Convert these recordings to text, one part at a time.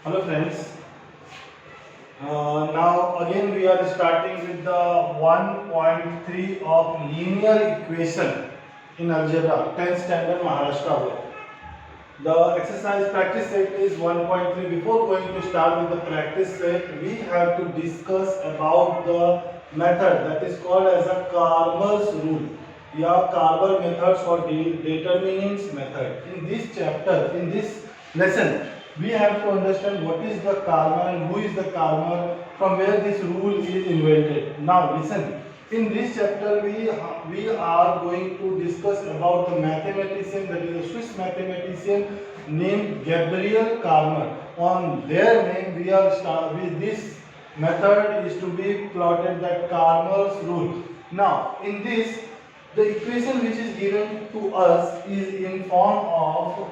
Hello friends. Now again we are starting with the 1.3 of linear equation in algebra 10th standard Maharashtra board. The exercise practice set is 1.3. Before going to start with the practice set, we have to discuss about the method that is called as a Carmer's rule. Yeah, Carmer methods or determinants method. In this chapter, in this lesson, we have to understand what is the Carmer and who is the Carmer, from where this rule is invented. Now listen. In this chapter, we are going to discuss about the mathematician, that is a Swiss mathematician named Gabriel Carmer. On their name, we are with this method is to be plotted, that Carmer's rule. Now, in this, the equation which is given to us is in form of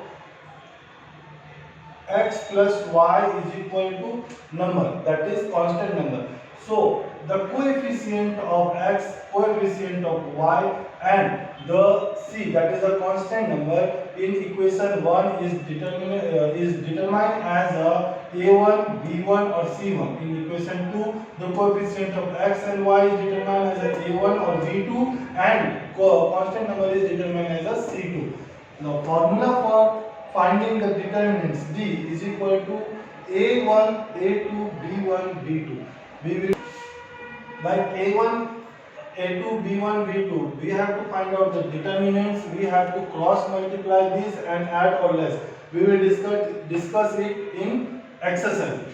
x plus y is equal to number, that is constant number. So the coefficient of x, coefficient of y and the c, that is a constant number, in equation 1 is determined as a a1, b1 or c1. In equation 2, the coefficient of x and y is determined as a a1 or b2 and constant number is determined as a c2. Now formula for finding the determinants D is equal to A1, A2, B1, B2. We will, by A1, A2, B1, B2, we have to find out the determinants. We have to cross multiply these and add or less. We will discuss it in exercise.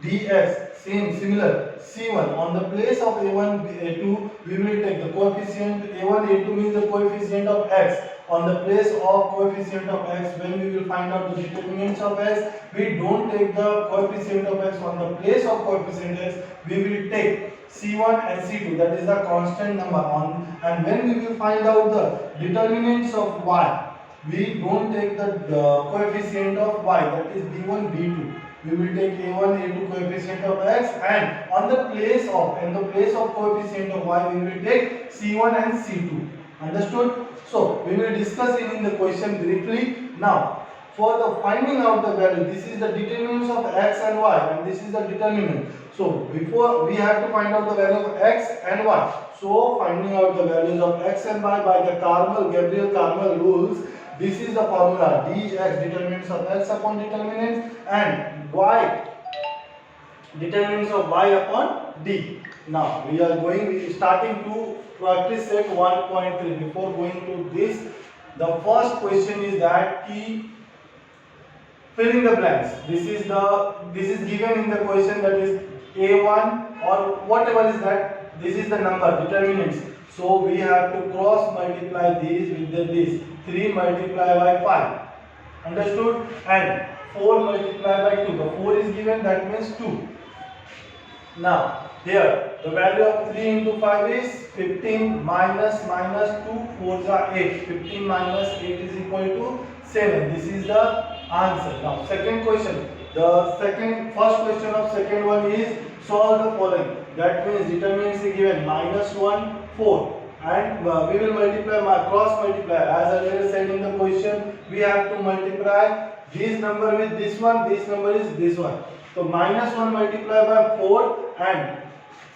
Dx, similar. C1, on the place of A1, A2, we will take the coefficient. A1, A2 means the coefficient of x. On the place of coefficient of x, when we will find out the determinants of x, we don't take the coefficient of x. On the place of coefficient x, we will take C1 and C2, that is the constant number. And when we will find out the determinants of y, we don't take the coefficient of y, that is B1, B2. We will take A1, A2 coefficient of x, and on the place of coefficient of y, we will take C1 and C2. Understood? So we will discuss it in the question briefly. Now, for the finding out the value, this is the determinants of x and y, and this is the determinant. So before we have to find out the value of x and y. So finding out the values of x and y by the Gabriel Carmer rules. This is the formula: dx, determinants of x upon determinants, and y, determinants of y upon d. Now we are starting to practice set 1.3. Before going to this, the first question is that key fill in the blanks. This is given in the question, that is a1 or whatever is that. This is the number, determinants. So we have to cross multiply these with this. 3 multiplied by 5. Understood? And 4 multiplied by 2. The 4 is given, that means 2. Now, here the value of 3 into 5 is 15 minus 2, 4s are 8. 15 minus 8 is equal to 7. This is the answer. Now, second question. First question of second one is solve the following. That means determinants is given -1, 4. And we will cross multiply. As earlier said in the question, we have to multiply this number with this one. This number is this one. So -1 multiplied by 4, and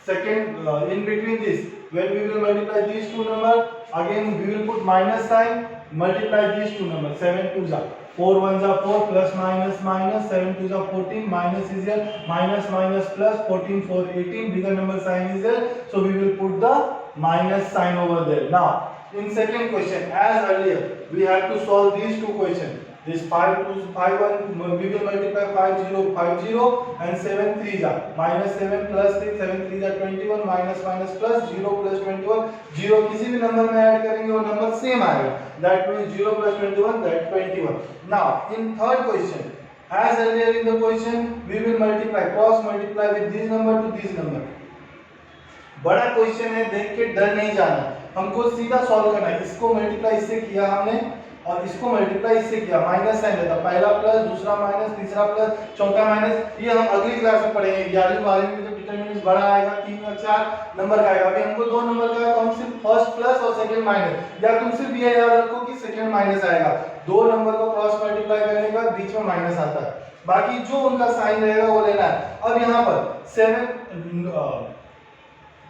second in between this, when we will multiply these two numbers, again we will put minus sign, multiply these two numbers. 7 2s are 4 1s are 4, plus minus minus, 7 2s are 14, minus is here, minus minus plus, 14 4 18, bigger number sign is there, so we will put the minus sign over there. Now in second question, as earlier, we have to solve these two questions. This 5 2 5 1, we will multiply 5 0 5 0, and 7 3s are minus 7 plus 3, 7 3s are 21, minus minus plus 0 plus 21. 0 किसी भी number में add करेंगे वो number same आएगा. That means 0 plus 21, that 21. Now in third question, as earlier in the question, we will cross multiply with this number to this number. बड़ा question है, देख के डर नहीं जाना, हमको सीधा सॉल्व करना है. इसको मल्टीप्लाई इससे किया हमने और इसको मल्टीप्लाई इससे किया, माइनस साइन रहता, पहला प्लस, दूसरा माइनस, तीसरा प्लस, चौथा माइनस. ये हम अगली क्लास में पढ़ेंगे. 11वीं 12वीं में जब डिटरमिनेंट्स बड़ा आएगा, 3 और 4 नंबर का आएगा. अभी हमको 2 नंबर का है, तो हम सिर्फ फर्स्ट प्लस और सेकंड माइनस, या तुम सिर्फ ये याद रखो कि सेकंड माइनस आएगा. 2 नंबर को क्रॉस मल्टीप्लाई करने के बाद बीच में माइनस आता है. बाकी जो उनका साइन रहेगा वो लेना है। अब यहाँ पर 7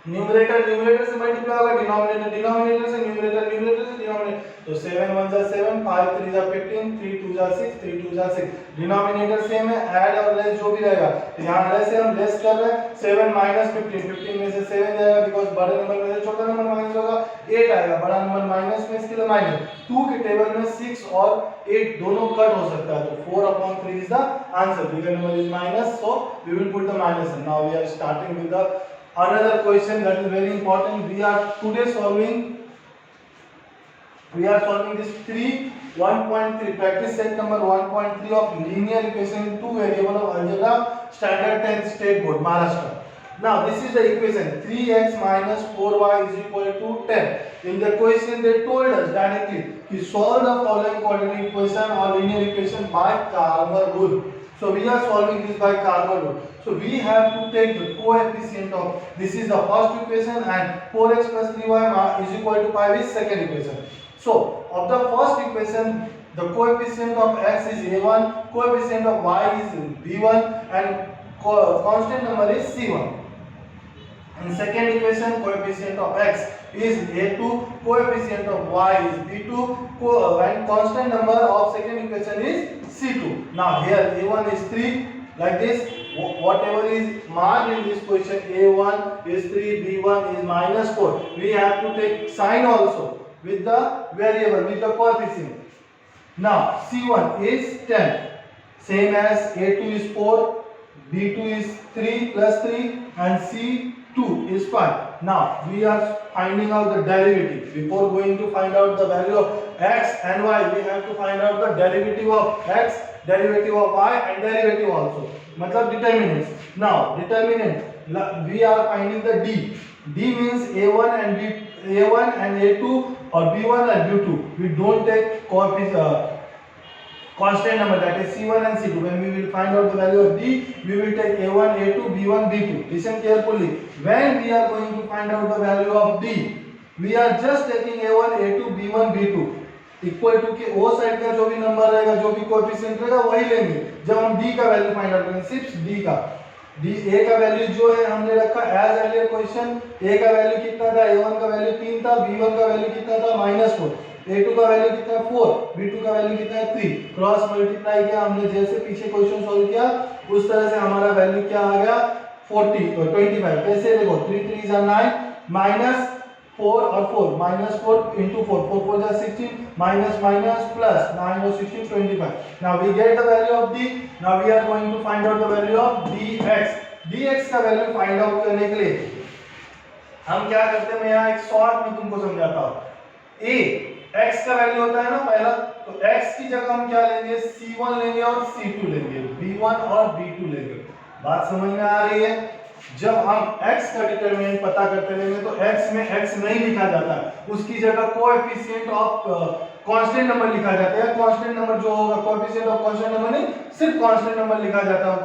न्यूमरेटर न्यूमरेटर से मल्टीप्लाई होगा, डिनोमिनेटर डिनोमिनेटर से, न्यूमरेटर न्यूमरेटर से, डिनोमिनेटर, तो 7 1 जा 7, 5 3 जा 15, 3 2 जा 6, 3 2 जा 6, डिनोमिनेटर सेम है, ऐड और लेस जो भी रहेगा, तो यहाँ लेस है, हम लेस कर रहे हैं, 7 माइनस 15, 15 में से 7 जाएगा बिकॉज़ बड़े नंबर में से छोटा नंबर माइनस होगा, 8 आएगा, बड़ा नंबर माइनस में, इसके लिए माइनस 2 के टेबल में 6 और 8 दोनों कट हो सकता है, तो 4/3 is the answer, bigger number is minus, so we will put the minus. Now we are starting with the another question that is very important. We are solving this 1.3 practice set number 1.3 of linear equation in two variable of algebra standard 10th state board Maharashtra. Now this is the equation 3x minus 4y is equal to 10. In the question they told us directly to solve the following quadratic equation or linear equation by Cramer rule. So we are solving this by Cramer rule. So we have to take the coefficient of this is the first equation and 4x plus 3y is equal to 5 is second equation. So of the first equation the coefficient of x is a1, coefficient of y is b1 and constant number is c1. In second equation coefficient of x is a2, coefficient of y is b2 and constant number of second equation is c2. Now here a1 is 3 like this, whatever is marked in this question, a1 is 3, b1 is minus 4, we have to take sign also with the variable with the coefficient. Now c1 is 10 same as a2 is 4, b2 is 3 plus 3 and c2 is 5. Now we are finding out the derivative. Before going to find out the value of x and y, we have to find out the derivative of x, derivative of y and derivative also, matlab determinants. Now determinant we are finding the d. D means a1 and a1 and a2 or b1 and b2. We don't take constant number, that is c1 and c2. When we will find out the value of d, we will take a1 a2 b1 b2. Listen carefully, when we are going to find out the value of d, we are just taking a1 a2 b1 b2 equal to के ओ side का जो भी number रहेगा, जो भी coefficient रहेगा वही लेंगे जब हम d का वैल्यू फाइंड आउट करेंगे। सिर्फ d का, d a का वैल्यू जो है हमने रखा एज अर्लियर क्वेश्चन, a का वैल्यू कितना था, a1 का वैल्यू 3 था, b1 का वैल्यू कितना था -4, a2 का वैल्यू कितना है 4, b2 का वैल्यू कितना है 3, क्रॉस मल्टीप्लाई किया हमने, जैसे पीछे क्वेश्चन सॉल्व किया उस तरह से हमारा वैल्यू क्या आ गया 25। कैसे देखो 3 3 is 9 माइनस 4 और 4 -4 into 4 4 4 is 16 minus minus plus 9 or 16 25. Now we get the value of d. Now we are going to find out the value of dx. dx का वैल्यू फाइंड आउट करने के लिए हम क्या करते हैं, मैं यहाँ एक शॉर्ट में तुमको समझाता हूँ। a x का वैल्यू होता है ना पहला, तो x की जगह हम क्या लेंगे, c1 लेंगे और c2 लेंगे, b1 और b2 लेंगे। बात समझ में आ रही है? जब हम x का डिटरमिनेंट पता करते रहेंगे तो x में x नहीं लिखा जाता, उसकी जगह कोएफिशिएंट ऑफ कांस्टेंट नंबर लिखा जाता है। कांस्टेंट नंबर जो होगा, कोएफिशिएंट ऑफ कांस्टेंट नंबर नहीं, सिर्फ कांस्टेंट नंबर लिखा जाता है।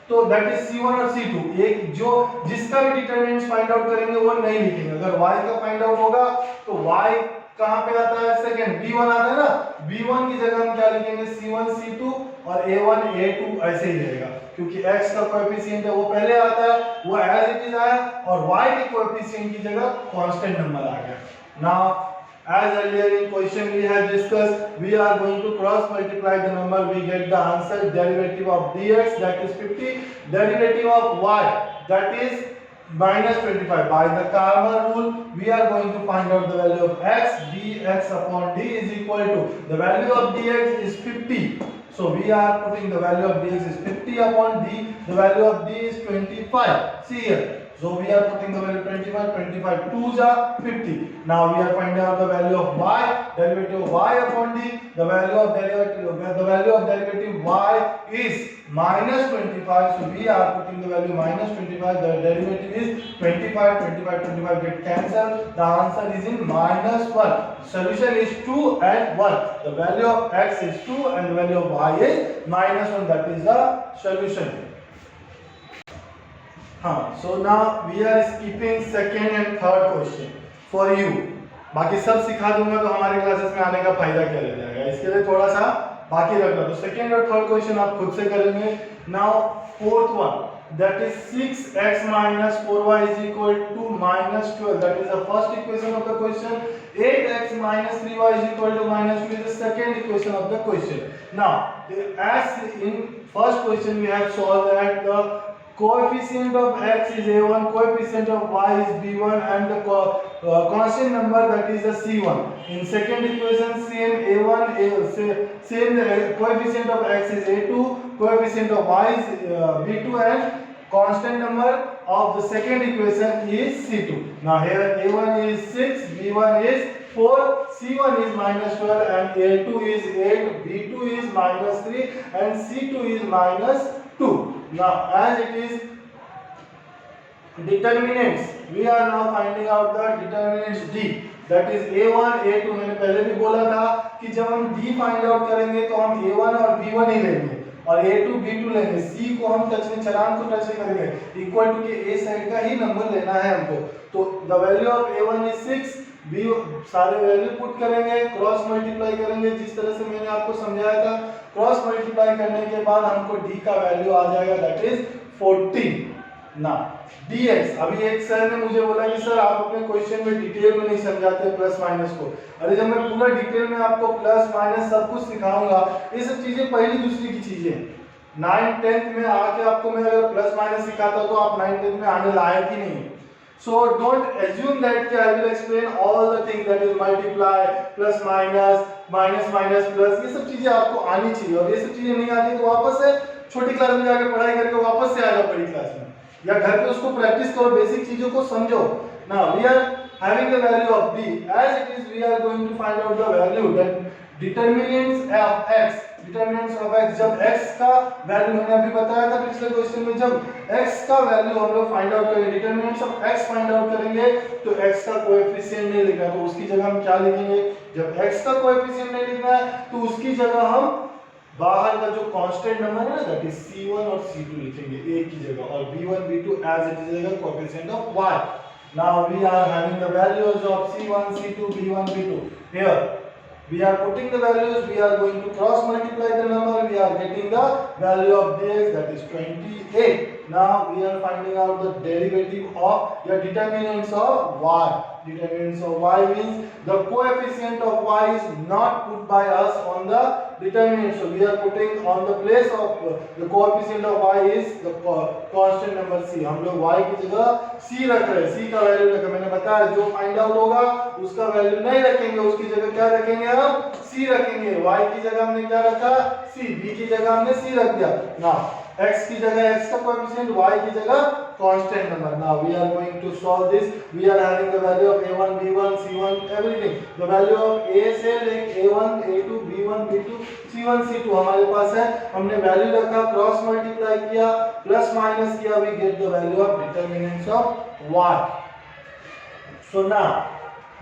तो दैट इज c1 और c2। एक जो जिसका भी डिटरमिनेंट फाइंड आउट करेंगे वो नहीं लिखेंगे। अगर y का फाइंड आउट होगा तो y कहां पे आता है, सेकंड b1 आता है ना, b1 की जगह हम क्या लिखेंगे, c1 c2 और a1 a2 ऐसे ही रहेगा, क्योंकि x का कोएफिशिएंट है वो पहले आता है, वो एज इट इज आया, और y के कोएफिशिएंट की जगह कांस्टेंट नंबर आ गया। Now as earlier in question we have discussed, we are going to cross multiply the number, we get the answer derivative of dx that is 50, derivative of y that is -25. By the Cramer rule we are going to find out the value of x, dx upon d is equal to, the value of dx is 50, so we are putting the value of dx is 50 upon d, the value of d is 25. See here, so we are putting the value 25, 25 2s are 50. Now we are finding out the value of y, derivative of y upon d, the value of derivative y is -25, so we are putting the value -25, the derivative is 25, 25, 25 get cancelled, the answer is in -1. Solution is 2 and 1. The value of x is 2 and the value of y is -1, that is the solution. So now we are skipping second and third question for you. बाकी सब सिखा दूंगा तो हमारे classes में आने का फायदा क्या रह जाएगा, इसके लिए थोड़ा सा बाकी रखना। तो सेकेंड और थर्ड क्वेश्चन आप खुद से करेंगे। Now fourth one, that is 6x minus 4y is equal to minus 12, that is the first equation of the question. 8x minus 3y is equal to minus 2 is the second equation of the question. Now as in first question we have solved that the coefficient of x is a1, coefficient of y is b1 and the constant number that is the c1. In second equation same a1 same the coefficient of x is a2, coefficient of y is b2 and constant number of the second equation is c2. Now here a1 is 6, b1 is 4, c1 is minus 12 and a2 is 8, b2 is minus 3 and c2 is minus 2. Now as it is determinants, we are now finding out the determinants d, that is a1 a2. मैंने पहले भी बोला था कि जब हम d find out करेंगे तो हम a1 और b1 ही लेंगे और a2 b2 लेंगे, c को हम टच नहीं, चरान को टच नहीं करेंगे, इक्वल टू के a साइड का ही नंबर लेना है हमको। तो the value of a1 is 6, b सारे वैल्यू पुट करेंगे, क्रॉस मल्टीप्लाई करेंगे जिस तरह से मैंने आपको समझाया था। क्रॉस मल्टीप्लाई करने के बाद हमको d का वैल्यू आ जाएगा दैट इज 14। ना dx, अभी एक सर ने मुझे बोला कि सर आप अपने क्वेश्चन में डिटेल में नहीं समझाते प्लस माइनस को। अरे जब मैं पूरा डिटेल में आपको प्लस माइनस सब कुछ सिखाऊंगा, ये सब चीजें पहली दूसरी की चीजें। 9th 10th में आके आपको मैं अगर प्लस माइनस सिखाता तो आप 9th 10th में आने लायक ही नहीं। So don't assume that I will explain all the things that is multiply, plus minus, minus minus plus, ये सब चीजें आपको आनी चाहिए और ये सब चीजें नहीं आती तो वापस से छोटी क्लास में जाकर पढ़ाई करके वापस से आ जाओ बड़ी क्लास में, या घर पे उसको प्रैक्टिस करो, बेसिक चीजों को समझो। Now we are having the value of d as it is, we are going to find out the value that determinants of x, determinants of x, जब x का वैल्यू मैंने अभी बताया था पिछले क्वेश्चन में, जब x का वैल्यू हम लोग फाइंड आउट करेंगे, determinants of x find out करेंगे तो x का कोएफिशिएंट नहीं लिखना, तो उसकी जगह हम क्या लिखेंगे, जब x का कोएफिशिएंट नहीं लिखना है तो उसकी जगह हम बाहर का जो कांस्टेंट नंबर है ना दैट इज c1 और c2 लिखेंगे एक की जगह, और b1 b2 as it is रहेगा coefficient of y. Now we are having the values of c1 c2 b1 b2. Here we are putting the values, we are going to cross multiply the number, we are getting the value of dx that is 28. Now we are finding out the derivative of the determinants of y. Determinants of y means the coefficient of y is not put by us on the determinant, so we are putting on the place of the coefficient of y is the constant number c. हम लोग y की जगह c रख रहे हैं, c का value रखा, मैंने बताया जो फाइंड आउट होगा उसका वैल्यू नहीं रखेंगे, उसकी जगह क्या रखेंगे हम c रखेंगे। y की जगह हमने क्या रखा c, b की जगह हमने c रख दिया। ना x की जगह x का कोएफिशिएंट, y की जगह constant number. Now we are going to solve this, we are having the value of a1 b1 c1 everything, the value of a से लेके a1 a2 b1 b2 c1 c2 हमारे पास है, हमने value रखा, cross multiply किया, plus minus किया, we get the value of determinants of y. So now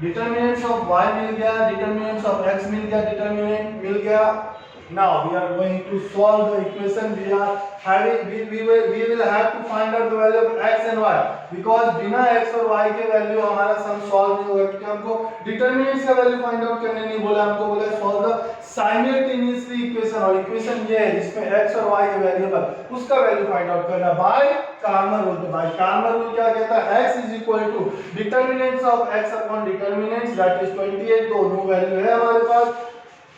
determinants of y मिल गया, डिटरमिनेंट्स ऑफ x मिल गया, डिटरमिनेंट मिल गया। Now we are going to solve the equation. We are having we will have to find out the value of x and y, because बिना x और y के value हमारा sum solve नहीं होगा, क्योंकि हमको डिटरमिनेंट्स का वैल्यू फाइंड आउट करने नहीं बोला, हमको बोला सॉल्व द साइमल्टेनियसली इक्वेशन, और इक्वेशन ये है जिसमें x और y के वेरिएबल उसका वैल्यू फाइंड आउट करना by Cramer rule. By Cramer rule क्या कहता है, x is equal to determinants of x upon determinants that is 28, दोनों वैल्यू है हमारे पास,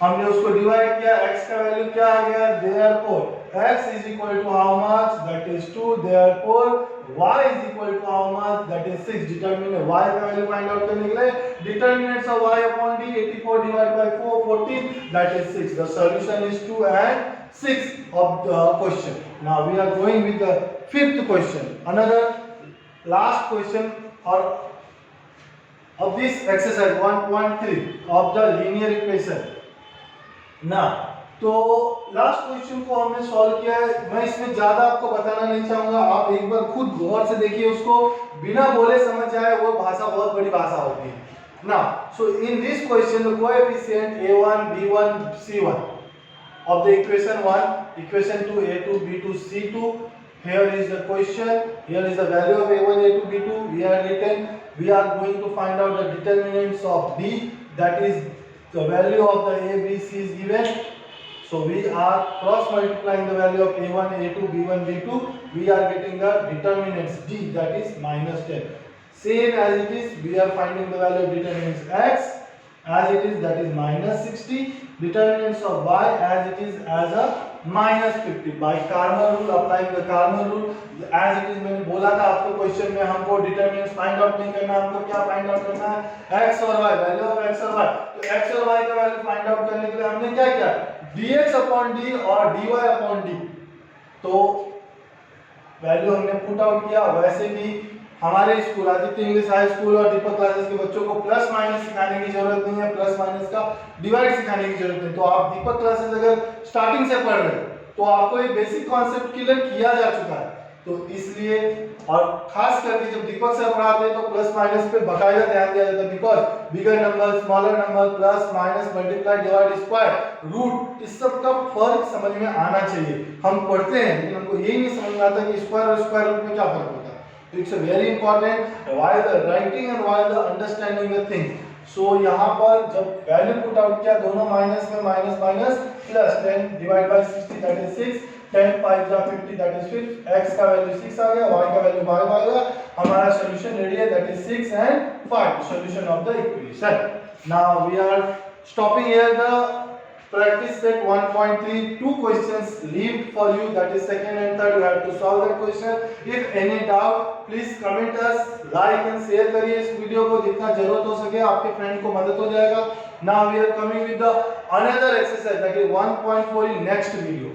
हमने उसको डिवाइड किया, x का वैल्यू क्या आ गया, therefore x is equal to how much, that is 2, therefore y is equal to how much, that is 6. Determinant y का वैल्यू फाइंड आउट करने के लिए determinants of y upon d 84 divided by 4 14 that is 6. The solution is 2 and 6 of the question. Now we are going with the fifth question, another last question of this exercise 1.3 of the linear equation. ना तो last question को हमने solve किया है, मैं इसमें ज्यादा आपको बताना नहीं चाहूंगा, आप एक बार खुद गौर से देखिए, उसको बिना बोले समझ जाए, वो भाषा बहुत बड़ी भाषा होती है ना। So in this question the coefficient a1 b1 c1 of the equation 1, equation 2 a2 b2 c2, here is the question, here is the value of a1 a2 b2, we are written, we are going to find out the determinants of d, that is the value of the a b c is given, so So we are cross multiplying the value of a1, a2, b1, b2. We are getting the determinants d, that is minus 10. Same as it is, we are finding the value of determinants x as it is, that is minus 60. Determinants of y as it is, as a minus 50. By Karman rule, applying the Karman rule as it is. मैंने बोला था आपको question में हमको determinants find out नहीं करना, हमको क्या फाइंड आउट करना है, x और y, वैल्यू ऑफ x और y. तो x और y का वैल्यू फाइंड आउट करने के लिए हमने क्या किया, dx अपॉन d और dy अपॉन d. तो वैल्यू हमने पुट आउट किया. वैसे भी हमारे school Aditya English high school और दीपक क्लासेस के बच्चों को प्लस माइनस सिखाने की जरूरत नहीं है, प्लस माइनस का डिवाइड सिखाने की जरूरत नहीं. तो आप दीपक क्लासेस अगर स्टार्टिंग से पढ़ रहे हो तो आपको ये बेसिक कॉन्सेप्ट क्लियर किया जा चुका है. तो इसलिए, और खास करके जब दीपक सर पढ़ाते हैं तो प्लस माइनस पे बकायदा ध्यान दिया जाता है, because bigger number, smaller number, plus minus, multiply, divide, square, root, इस सब का फर्क समझ में आना चाहिए. हम पढ़ते हैं लेकिन हमको यही नहीं समझ में आता कि स्क्वायर और स्क्वायर रूट में क्या फर्क होता है. So it's a very important while the writing and while the understanding the things. So यहाँ पर जब वैल्यू पुट आउट किया, दोनों माइनस में minus minus, plus 10 divide by 60 that is 6, 10 5 जा 50 दैट इज 5, x का वैल्यू 6 आ गया, y का वैल्यू 5 आ गया. हमारा सॉल्यूशन रेडी है, that is 6 and 5, solution of the equation. Now we are stopping here the practice set 1.3. 2 questions left for you, that is second and third. You have to solve that question. If any doubt, please comment us, like and share करिए इस video को जितना जरूरत हो सके, आपके friend को मदद हो जाएगा. Now we are coming with the another exercise, that is 1.4 in next video.